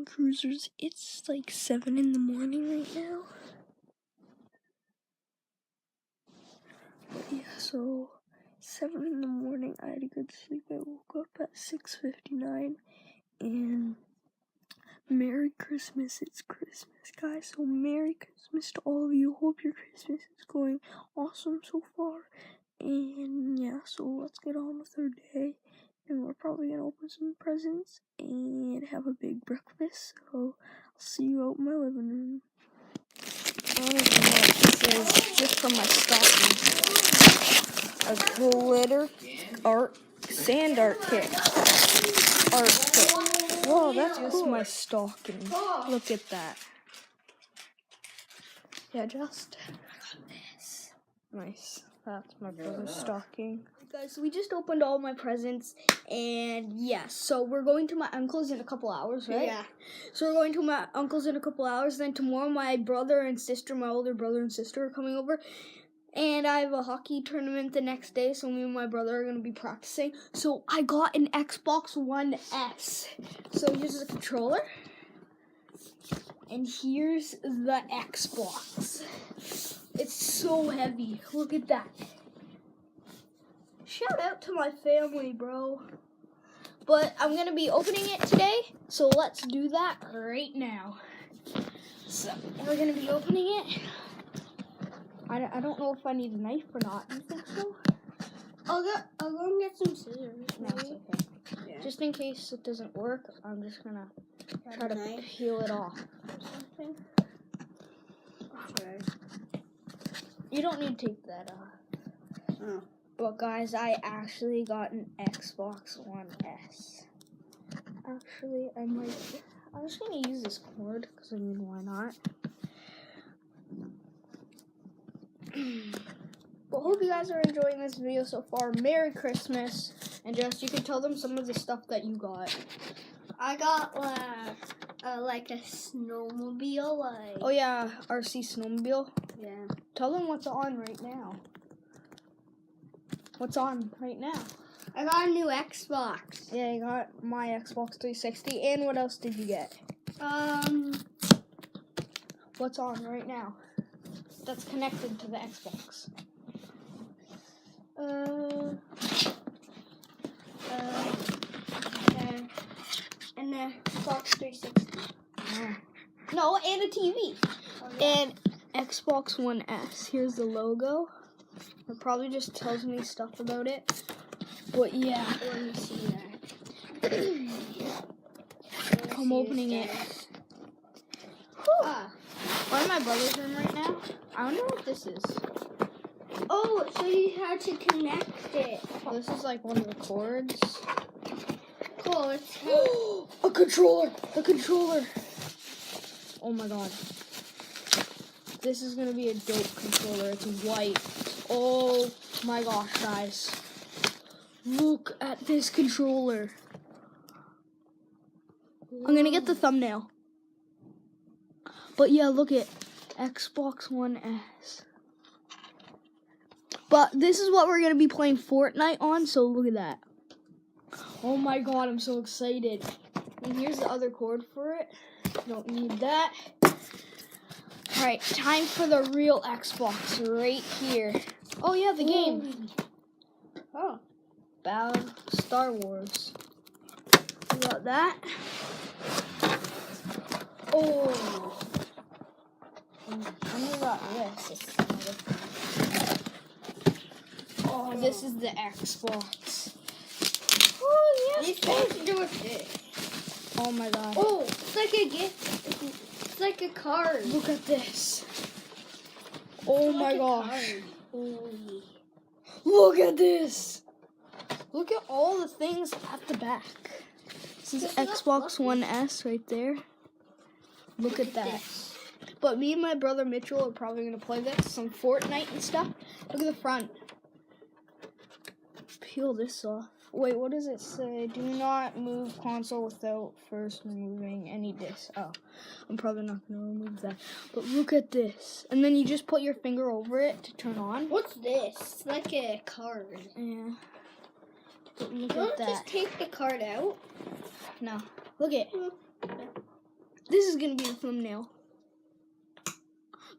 morning cruisers. It's like 7 in the morning right now. Yeah, so 7 in the morning, I had a good sleep. I woke up at 6:59, and Merry Christmas. It's Christmas, guys. So Merry Christmas to all of you. Hope your Christmas is going awesome so far. And yeah, so let's get on with our day. And we're probably gonna open some presents and have a big breakfast. So I'll see you out in my living room. I don't even know what this is, just from my stocking. A glitter art, sand art kit. Art kit. Whoa, that's just cool. My stocking. Look at that. Yeah, just. I got this. Nice. That's my brother's stocking. Guys, we just opened all my presents, and yeah, so we're going to my uncle's in a couple hours, right? Yeah. So we're going to my uncle's in a couple hours. Then tomorrow, my brother and sister, my older brother and sister, are coming over. And I have a hockey tournament the next day, so me and my brother are going to be practicing. So I got an Xbox One S. So here's the controller. And here's the Xbox. It's so heavy. Look at that. Shout out to my family, bro. But I'm going to be opening it today, so let's do that right now. So we're going to be opening it. I don't know if I need a knife or not. Do you think so? I'll go and get some scissors. No, it's okay. Yeah. Just in case it doesn't work, I'm just going to try to peel it off or something. Okay. You don't need to take that off. Oh. But guys, I actually got an Xbox One S. Actually, I'm just going to use this cord, because I mean, why not? Well, hope you guys are enjoying this video so far. Merry Christmas. And just, you can tell them some of the stuff that you got. I got like a snowmobile. Like. Oh yeah, RC snowmobile. Yeah. Tell them what's on right now. What's on right now? I got a new Xbox. Yeah, you got my Xbox 360. And what else did you get? What's on right now? That's connected to the Xbox. And the Xbox 360. No, and a TV. Oh, yeah. And Xbox One S. Here's the logo. It probably just tells me stuff about it. But yeah. Let me see that. I'm opening it. We're in my brother's room right now. I don't know what this is. Oh, so you had to connect it. This is like one of the cords. Cool. It's a controller. A controller. Oh my god. This is gonna be a dope controller. It's white. Oh my gosh, guys. Look at this controller. I'm gonna get the thumbnail. But yeah, look at Xbox One S. But this is what we're gonna be playing Fortnite on, so look at that. Oh my god, I'm so excited. And here's the other cord for it. Don't need that. Alright, time for the real Xbox right here. Oh yeah, the game. Oh. About Star Wars. We got that. Oh. And we got this. Oh, this is the Xbox. Oh, yes. These things to do with this. Oh my god. Oh, it's like a gift. It's like a card. Look at this. Oh my gosh. Holy. Look at this. Look at all the things at the back. This is Xbox One S right there. Look at that. But me and my brother Mitchell are probably going to play this, some Fortnite and stuff. Look at the front. Peel this off. Wait, what does it say? Do not move console without first removing any disc. Oh, I'm probably not going to remove that. But look at this. And then you just put your finger over it to turn on. What's this? It's like a card. Yeah. But look Don't at that. just take the card out. No. Look at it. This is gonna be the thumbnail.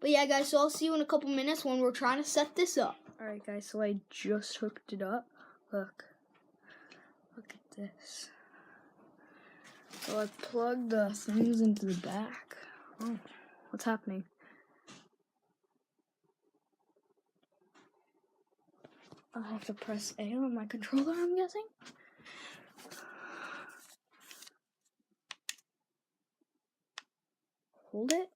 But yeah, guys, so I'll see you in a couple minutes when we're trying to set this up. Alright, guys, so I just hooked it up. Look at this. So I plugged the things into the back. Oh, what's happening? I have to press A on my controller, I'm guessing. Hold it.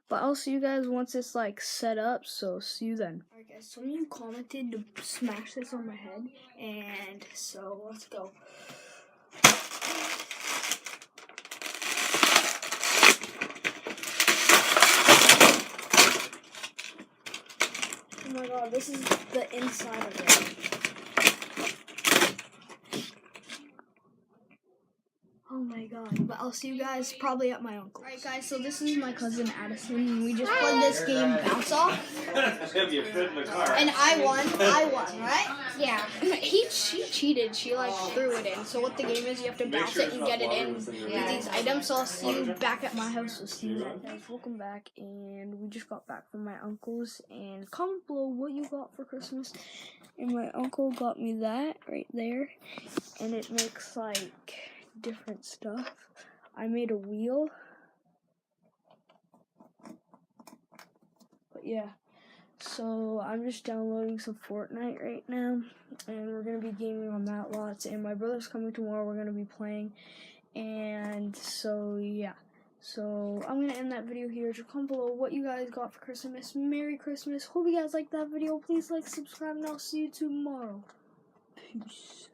But I'll see you guys once it's like set up, so see you then. Alright guys, some of you commented to smash this on my head, and so let's go. Oh my god, this is the inside of it. Oh my god, but I'll see you guys probably at my uncle's. Alright guys, so this is my cousin Addison, and we just played this game Bounce Off. And I won, right? Yeah. She cheated, she like threw it in. So what the game is, you have to bounce it and get it in with these items. So I'll see you back at my house. So see you then. Guys, welcome back, and we just got back from my uncle's, and comment below what you got for Christmas. And my uncle got me that right there, and it makes like different stuff. I made a wheel, but yeah, so I'm just downloading some Fortnite right now, and we're gonna be gaming on that lots, and my brother's coming tomorrow. We're gonna be playing, and so yeah, so I'm gonna end that video here. Just comment below what you guys got for Christmas. Merry Christmas. Hope you guys liked that video. Please like, subscribe, and I'll see you tomorrow. Peace.